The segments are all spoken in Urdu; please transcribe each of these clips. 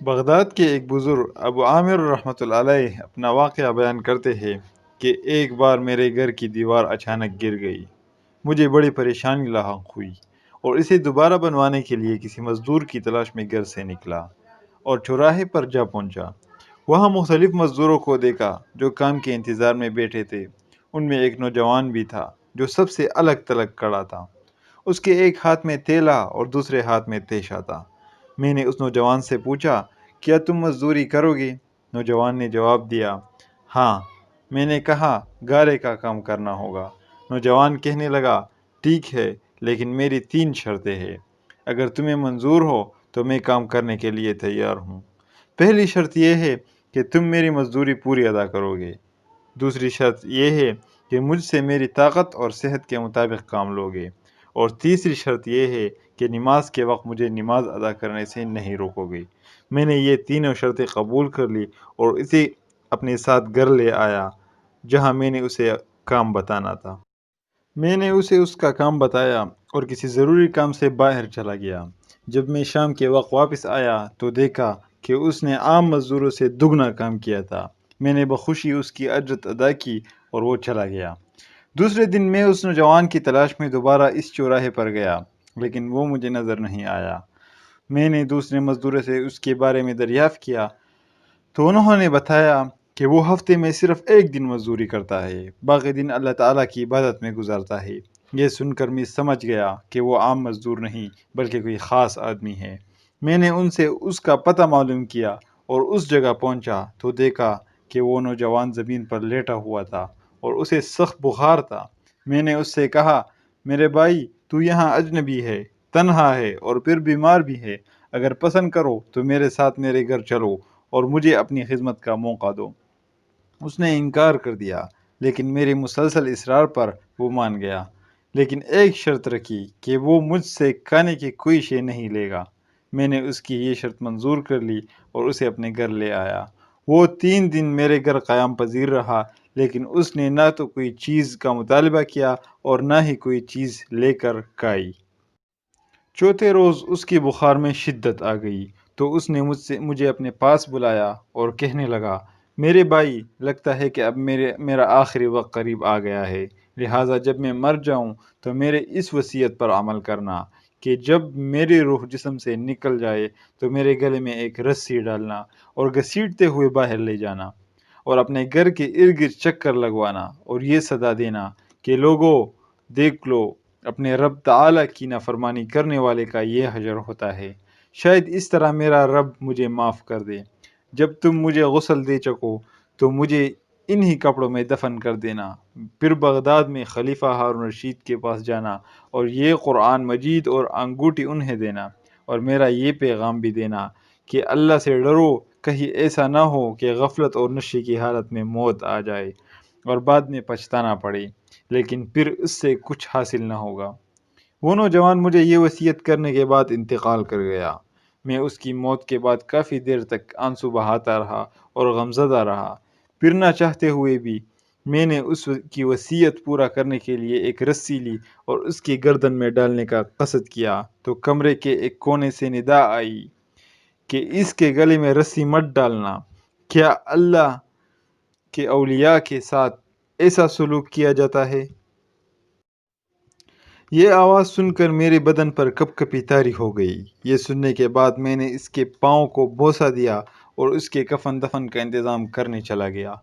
بغداد کے ایک بزرگ ابو عامر رحمۃ اللہ علیہ اپنا واقعہ بیان کرتے ہیں کہ ایک بار میرے گھر کی دیوار اچانک گر گئی۔ مجھے بڑی پریشانی لاحق ہوئی اور اسے دوبارہ بنوانے کے لیے کسی مزدور کی تلاش میں گھر سے نکلا اور چوراہے پر جا پہنچا۔ وہاں مختلف مزدوروں کو دیکھا جو کام کے انتظار میں بیٹھے تھے۔ ان میں ایک نوجوان بھی تھا جو سب سے الگ تھلگ کھڑا تھا۔ اس کے ایک ہاتھ میں تیلا اور دوسرے ہاتھ میں تیشا تھا۔ میں نے اس نوجوان سے پوچھا، کیا تم مزدوری کرو گے؟ نوجوان نے جواب دیا، ہاں۔ میں نے کہا، گارے کا کام کرنا ہوگا۔ نوجوان کہنے لگا، ٹھیک ہے، لیکن میری 3 شرطیں ہیں۔ اگر تمہیں منظور ہو تو میں کام کرنے کے لیے تیار ہوں۔ پہلی شرط یہ ہے کہ تم میری مزدوری پوری ادا کرو گے۔ دوسری شرط یہ ہے کہ مجھ سے میری طاقت اور صحت کے مطابق کام لو گے۔ اور تیسری شرط یہ ہے کہ نماز کے وقت مجھے نماز ادا کرنے سے نہیں روکو گے۔ میں نے یہ تینوں شرطیں قبول کر لی اور اسے اپنے ساتھ گھر لے آیا جہاں میں نے اسے کام بتانا تھا۔ میں نے اسے اس کا کام بتایا اور کسی ضروری کام سے باہر چلا گیا۔ جب میں شام کے وقت واپس آیا تو دیکھا کہ اس نے عام مزدوروں سے دگنا کام کیا تھا۔ میں نے بخوشی اس کی اجرت ادا کی اور وہ چلا گیا۔ دوسرے دن میں اس نوجوان کی تلاش میں دوبارہ اس چوراہے پر گیا، لیکن وہ مجھے نظر نہیں آیا۔ میں نے دوسرے مزدوروں سے اس کے بارے میں دریافت کیا تو انہوں نے بتایا کہ وہ ہفتے میں صرف ایک دن مزدوری کرتا ہے، باقی دن اللہ تعالیٰ کی عبادت میں گزارتا ہے۔ یہ سن کر میں سمجھ گیا کہ وہ عام مزدور نہیں بلکہ کوئی خاص آدمی ہے۔ میں نے ان سے اس کا پتہ معلوم کیا اور اس جگہ پہنچا تو دیکھا کہ وہ نوجوان زمین پر لیٹا ہوا تھا اور اسے سخت بخار تھا۔ میں نے اس سے کہا، میرے بھائی، تو یہاں اجنبی ہے، تنہا ہے اور پھر بیمار بھی ہے۔ اگر پسند کرو تو میرے ساتھ میرے گھر چلو اور مجھے اپنی خدمت کا موقع دو۔ اس نے انکار کر دیا، لیکن میرے مسلسل اصرار پر وہ مان گیا، لیکن ایک شرط رکھی کہ وہ مجھ سے کھانے کی کوئی شے نہیں لے گا۔ میں نے اس کی یہ شرط منظور کر لی اور اسے اپنے گھر لے آیا۔ وہ 3 دن میرے گھر قیام پذیر رہا، لیکن اس نے نہ تو کوئی چیز کا مطالبہ کیا اور نہ ہی کوئی چیز لے کر کھائی۔ چوتھے روز اس کی بخار میں شدت آ گئی تو اس نے مجھے اپنے پاس بلایا اور کہنے لگا، میرے بھائی، لگتا ہے کہ اب میرا آخری وقت قریب آ گیا ہے، لہٰذا جب میں مر جاؤں تو میرے اس وصیت پر عمل کرنا کہ جب میری روح جسم سے نکل جائے تو میرے گلے میں ایک رسی ڈالنا اور گھسیٹتے ہوئے باہر لے جانا اور اپنے گھر کے ارد گرد چکر لگوانا اور یہ صدا دینا کہ لوگوں، دیکھ لو، اپنے رب تعالیٰ کی نافرمانی کرنے والے کا یہ حشر ہوتا ہے۔ شاید اس طرح میرا رب مجھے معاف کر دے۔ جب تم مجھے غسل دے چکو تو مجھے انہی کپڑوں میں دفن کر دینا۔ پھر بغداد میں خلیفہ ہارون رشید کے پاس جانا اور یہ قرآن مجید اور انگوٹھی انہیں دینا اور میرا یہ پیغام بھی دینا کہ اللہ سے ڈرو، کہیں ایسا نہ ہو کہ غفلت اور نشے کی حالت میں موت آ جائے اور بعد میں پچھتانا پڑے، لیکن پھر اس سے کچھ حاصل نہ ہوگا۔ وہ نوجوان مجھے یہ وصیت کرنے کے بعد انتقال کر گیا۔ میں اس کی موت کے بعد کافی دیر تک آنسو بہاتا رہا اور غمزدہ رہا۔ پھر نہ چاہتے ہوئے بھی میں نے اس کی وصیت پورا کرنے کے لیے ایک رسی لی اور اس کی گردن میں ڈالنے کا قصد کیا تو کمرے کے ایک کونے سے ندا آئی کہ اس کے گلے میں رسی مت ڈالنا۔ کیا اللہ کے اولیاء کے ساتھ ایسا سلوک کیا جاتا ہے؟ یہ آواز سن کر میرے بدن پر کپ کپی طاری ہو گئی۔ یہ سننے کے بعد میں نے اس کے پاؤں کو بوسہ دیا اور اس کے کفن دفن کا انتظام کرنے چلا گیا۔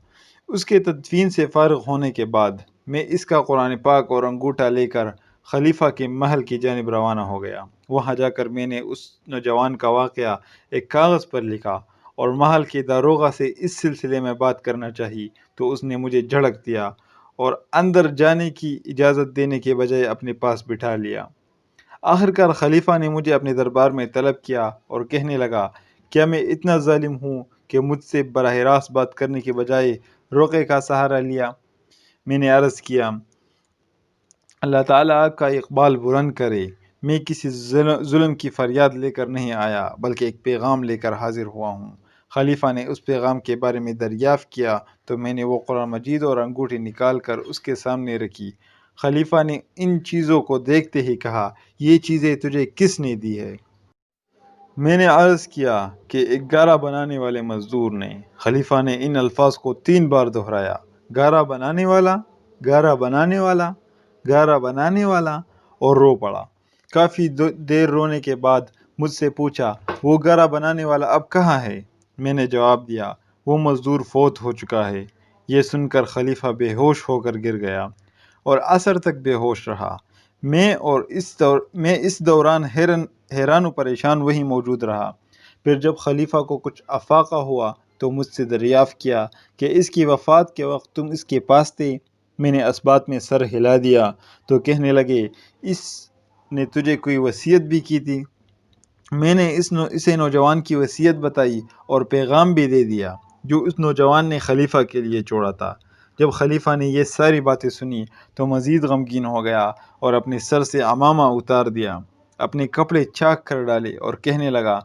اس کے تدفین سے فارغ ہونے کے بعد میں اس کا قرآن پاک اور انگوٹھا لے کر خلیفہ کے محل کی جانب روانہ ہو گیا۔ وہاں جا کر میں نے اس نوجوان کا واقعہ ایک کاغذ پر لکھا اور محل کے داروغہ سے اس سلسلے میں بات کرنا چاہی تو اس نے مجھے جھڑک دیا اور اندر جانے کی اجازت دینے کے بجائے اپنے پاس بٹھا لیا۔ آخرکار خلیفہ نے مجھے اپنے دربار میں طلب کیا اور کہنے لگا، کیا میں اتنا ظالم ہوں کہ مجھ سے براہ راست بات کرنے کے بجائے روقے کا سہارا لیا؟ میں نے عرض کیا، اللہ تعالیٰ آپ کا اقبال بلند کرے، میں کسی ظلم کی فریاد لے کر نہیں آیا بلکہ ایک پیغام لے کر حاضر ہوا ہوں۔ خلیفہ نے اس پیغام کے بارے میں دریافت کیا تو میں نے وہ قرآن مجید اور انگوٹھی نکال کر اس کے سامنے رکھی۔ خلیفہ نے ان چیزوں کو دیکھتے ہی کہا، یہ چیزیں تجھے کس نے دی ہے؟ میں نے عرض کیا کہ ایک گارا بنانے والے مزدور نے۔ خلیفہ نے ان الفاظ کو 3 بار دہرایا، گارا بنانے والا، گارا بنانے والا، گارا بنانے والا، اور رو پڑا۔ کافی دیر رونے کے بعد مجھ سے پوچھا، وہ گارا بنانے والا اب کہاں ہے؟ میں نے جواب دیا، وہ مزدور فوت ہو چکا ہے۔ یہ سن کر خلیفہ بے ہوش ہو کر گر گیا اور عصر تک بے ہوش رہا۔ میں اس دوران حیران و پریشان وہیں موجود رہا۔ پھر جب خلیفہ کو کچھ افاقہ ہوا تو مجھ سے دریافت کیا کہ اس کی وفات کے وقت تم اس کے پاس تھے؟ میں نے اسبات میں سر ہلا دیا تو کہنے لگے، اس نے تجھے کوئی وصیت بھی کی تھی؟ میں نے اسے نوجوان کی وصیت بتائی اور پیغام بھی دے دیا جو اس نوجوان نے خلیفہ کے لیے چھوڑا تھا۔ جب خلیفہ نے یہ ساری باتیں سنی تو مزید غمگین ہو گیا اور اپنے سر سے عمامہ اتار دیا، اپنے کپڑے چاک کر ڈالے اور کہنے لگا،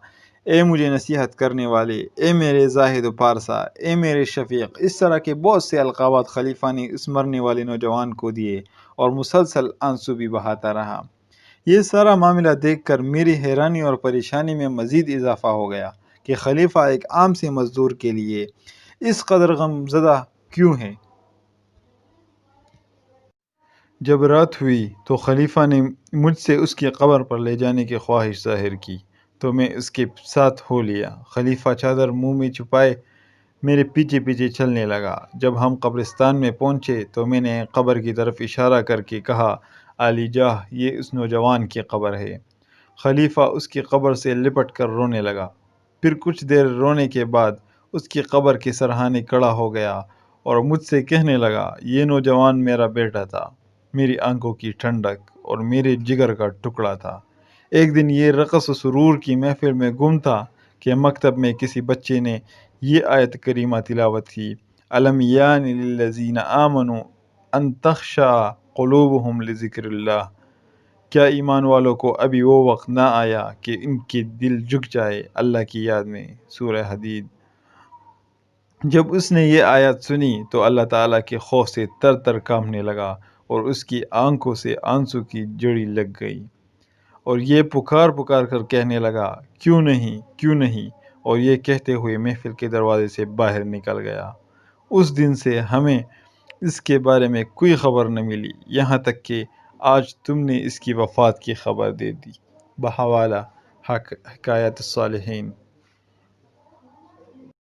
اے مجھے نصیحت کرنے والے، اے میرے زاہد و پارسا، اے میرے شفیق۔ اس طرح کے بہت سے القابات خلیفہ نے اس مرنے والے نوجوان کو دیے اور مسلسل آنسو بھی بہاتا رہا۔ یہ سارا معاملہ دیکھ کر میری حیرانی اور پریشانی میں مزید اضافہ ہو گیا کہ خلیفہ ایک عام سے مزدور کے لیے اس قدر غم زدہ کیوں ہے؟ جب رات ہوئی تو خلیفہ نے مجھ سے اس کی قبر پر لے جانے کی خواہش ظاہر کی تو میں اس کے ساتھ ہو لیا۔ خلیفہ چادر منہ میں چھپائے میرے پیچھے پیچھے چلنے لگا۔ جب ہم قبرستان میں پہنچے تو میں نے قبر کی طرف اشارہ کر کے کہا، علی جاہ، یہ اس نوجوان کی قبر ہے۔ خلیفہ اس کی قبر سے لپٹ کر رونے لگا۔ پھر کچھ دیر رونے کے بعد اس کی قبر کے سرہانے کھڑا ہو گیا اور مجھ سے کہنے لگا، یہ نوجوان میرا بیٹا تھا، میری آنکھوں کی ٹھنڈک اور میرے جگر کا ٹکڑا تھا۔ ایک دن یہ رقص و سرور کی محفل میں گم تھا کہ مکتب میں کسی بچے نے یہ آیت کریمہ تلاوت کی، الم یان للذین آمنوا ان تخشع قلوبہم لذکر اللہ۔ کیا ایمان والوں کو ابھی وہ وقت نہ آیا کہ ان کے دل جھک جائے اللہ کی یاد میں؟ سورہ حدید۔ جب اس نے یہ آیت سنی تو اللہ تعالیٰ کے خوف سے تر تر کانپنے لگا اور اس کی آنکھوں سے آنسو کی جڑی لگ گئی اور یہ پکار پکار کر کہنے لگا، کیوں نہیں، کیوں نہیں، اور یہ کہتے ہوئے محفل کے دروازے سے باہر نکل گیا۔ اس دن سے ہمیں اس کے بارے میں کوئی خبر نہ ملی یہاں تک کہ آج تم نے اس کی وفات کی خبر دے دی۔ بحوالہ حکایت الصالحین۔